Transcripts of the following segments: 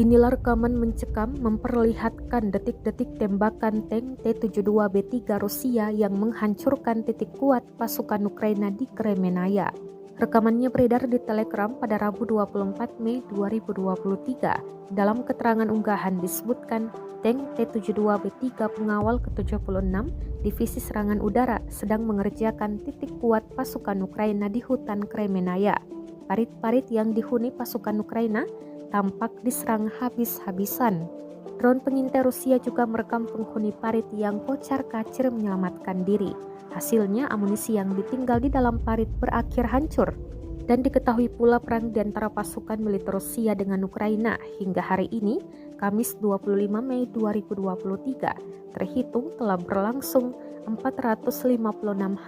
Inilah rekaman mencekam memperlihatkan detik-detik tembakan tank T-72B3 Rusia yang menghancurkan titik kuat pasukan Ukraina di Kremenaya. Rekamannya beredar di Telegram pada Rabu 24 Mei 2023. Dalam keterangan unggahan disebutkan tank T-72B3 pengawal ke-76 Divisi Serangan Udara sedang mengerjakan titik kuat pasukan Ukraina di hutan Kremenaya. Parit-parit yang dihuni pasukan Ukraina tampak diserang habis-habisan. Drone pengintai Rusia juga merekam penghuni parit yang kocar-kacir menyelamatkan diri. Hasilnya amunisi yang ditinggal di dalam parit berakhir hancur. Dan diketahui pula perang di antara pasukan militer Rusia dengan Ukraina hingga hari ini, Kamis 25 Mei 2023, terhitung telah berlangsung 456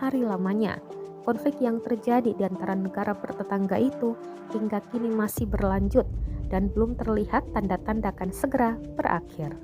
hari lamanya. Konflik yang terjadi di antara negara bertetangga itu hingga kini masih berlanjut dan belum terlihat tanda-tanda akan segera berakhir.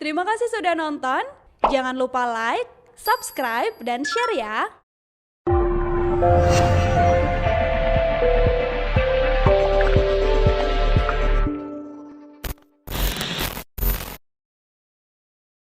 Terima kasih sudah nonton. Jangan lupa like, subscribe, dan share ya.